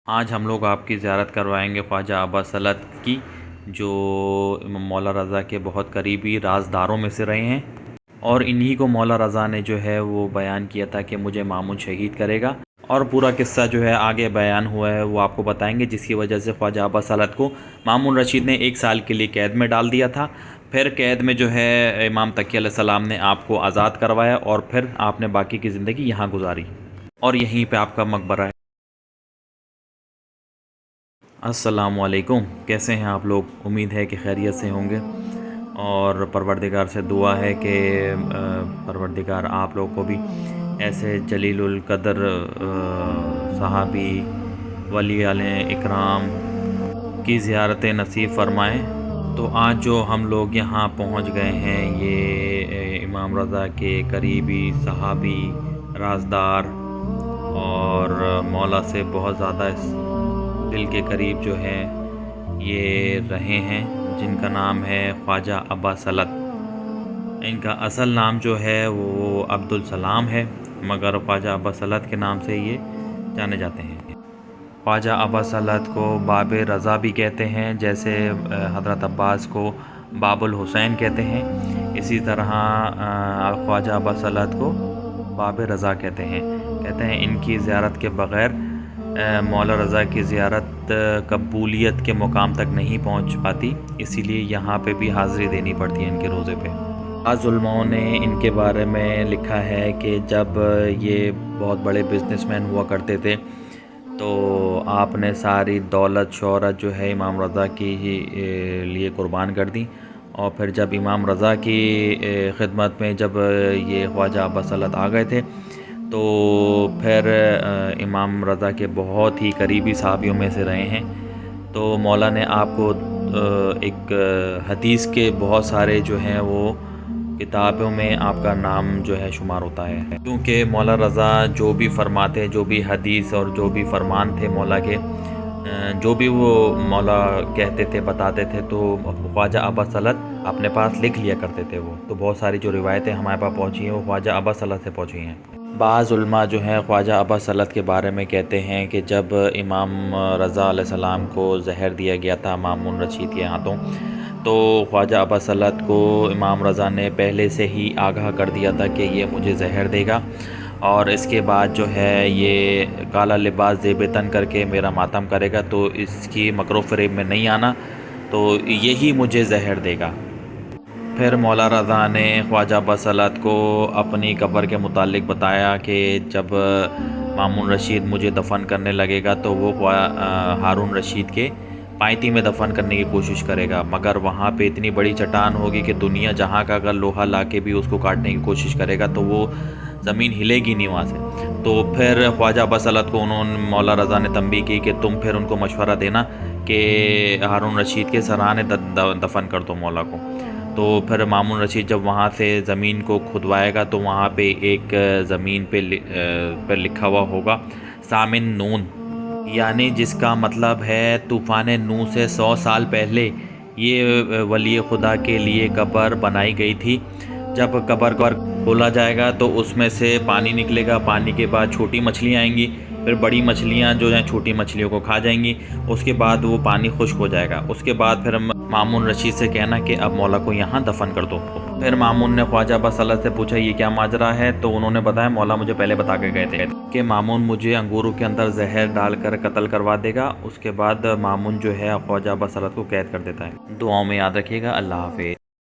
آج ہم لوگ آپ کی زیارت کروائیں گے خواجہ ابا سلط کی، جو مولا رضا کے بہت قریبی رازداروں میں سے رہے ہیں، اور انہی کو مولا رضا نے جو ہے وہ بیان کیا تھا کہ مجھے مامون شہید کرے گا، اور پورا قصہ جو ہے آگے بیان ہوا ہے وہ آپ کو بتائیں گے، جس کی وجہ سے خواجہ ابا سلط کو مامون رشید نے 1 سال کے لیے قید میں ڈال دیا تھا۔ پھر قید میں جو ہے امام تقی علیہ السلام نے آپ کو آزاد کروایا، اور پھر آپ نے باقی کی زندگی یہاں گزاری، اور یہیں پہ آپ کا مقبرہ ہے۔ السلام علیکم، کیسے ہیں آپ لوگ؟ امید ہے کہ خیریت سے ہوں گے، اور پروردگار سے دعا ہے کہ پروردگار آپ لوگ کو بھی ایسے جلیل القدر صحابی ولی علیہ اکرام کی زیارت نصیب فرمائیں۔ تو آج جو ہم لوگ یہاں پہنچ گئے ہیں، یہ امام رضا کے قریبی صحابی، رازدار اور مولا سے بہت زیادہ دل کے قریب جو ہیں یہ رہے ہیں، جن کا نام ہے خواجہ ابا سلط۔ ان کا اصل نام جو ہے وہ عبدالسلام ہے، مگر خواجہ ابا سلط کے نام سے یہ جانے جاتے ہیں۔ خواجہ ابا سلط کو باب رضا بھی کہتے ہیں، جیسے حضرت عباس کو باب الحسین کہتے ہیں، اسی طرح خواجہ ابا سلط کو باب رضا کہتے ہیں۔ ان کی زیارت کے بغیر مولا رضا کی زیارت قبولیت کے مقام تک نہیں پہنچ پاتی، اسی لیے یہاں پہ بھی حاضری دینی پڑتی ہے ان کے روزے پہ۔ بعض علماء نے ان کے بارے میں لکھا ہے کہ جب یہ بہت بڑے بزنس مین ہوا کرتے تھے تو آپ نے ساری دولت شہرت جو ہے امام رضا کی ہی لیے قربان کر دی، اور پھر جب امام رضا کی خدمت میں جب یہ خواجہ ابا سلط آ گئے تھے تو پھر امام رضا کے بہت ہی قریبی صحابیوں میں سے رہے ہیں۔ تو مولا نے آپ کو ایک حدیث کے بہت سارے جو ہیں وہ کتابوں میں آپ کا نام جو ہے شمار ہوتا ہے، کیونکہ مولا رضا جو بھی فرماتے، جو بھی حدیث اور جو بھی فرمان تھے مولا کے، جو بھی وہ مولا کہتے تھے بتاتے تھے تو خواجہ ابا سلط اپنے پاس لکھ لیا کرتے تھے وہ، تو بہت ساری جو روایتیں ہمارے پاس پہنچی ہیں وہ خواجہ ابا سلط سے پہنچی ہیں۔ بعض علماء جو ہیں خواجہ ابا سلط کے بارے میں کہتے ہیں کہ جب امام رضا علیہ السلام کو زہر دیا گیا تھا مامون رشید کے ہاتھوں، تو خواجہ ابا سلط کو امام رضا نے پہلے سے ہی آگاہ کر دیا تھا کہ یہ مجھے زہر دے گا، اور اس کے بعد جو ہے یہ کالا لباس زیب تن کر کے میرا ماتم کرے گا، تو اس کی مکر و فریب میں نہیں آنا، تو یہی مجھے زہر دے گا۔ پھر مولا رضا نے خواجہ ابا سلط کو اپنی قبر کے متعلق بتایا کہ جب مامون رشید مجھے دفن کرنے لگے گا تو وہ ہارون رشید کے پائتی میں دفن کرنے کی کوشش کرے گا، مگر وہاں پہ اتنی بڑی چٹان ہوگی کہ دنیا جہاں کا اگر لوہا لا کے بھی اس کو کاٹنے کی کوشش کرے گا تو وہ زمین ہلے گی نہیں وہاں سے۔ تو پھر خواجہ ابا سلط کو مولا رضا نے تنبیہ کی کہ تم پھر ان کو مشورہ دینا کہ ہارون رشید کے سرانے دفن کر دو مولا کو۔ تو پھر مامون رشید جب وہاں سے زمین کو کھدوائے گا تو وہاں پہ ایک زمین پہ لکھا ہوا ہوگا سامن نون، یعنی جس کا مطلب ہے طوفان نوح سے 100 سال پہلے یہ ولی خدا کے لیے قبر بنائی گئی تھی۔ جب قبر کو کھولا جائے گا تو اس میں سے پانی نکلے گا، پانی کے بعد چھوٹی مچھلیاں آئیں گی، پھر بڑی مچھلیاں جو ہیں چھوٹی مچھلیوں کو کھا جائیں گی، اس کے بعد وہ پانی خشک ہو جائے گا۔ اس کے بعد پھر مامون رشید سے کہنا کہ اب مولا کو یہاں دفن کر دو۔ پھر مامون نے خواجہ ابا سلط سے پوچھا یہ کیا ماجرا ہے، تو انہوں نے بتایا مولا مجھے پہلے بتا کے گئے تھے کہ مامون مجھے انگوروں کے اندر زہر ڈال کر قتل کروا دے گا۔ اس کے بعد مامون جو ہے خواجہ ابا سلط کو قید کر دیتا ہے۔ دعاؤں میں یاد رکھیے گا۔ اللہ حافظ۔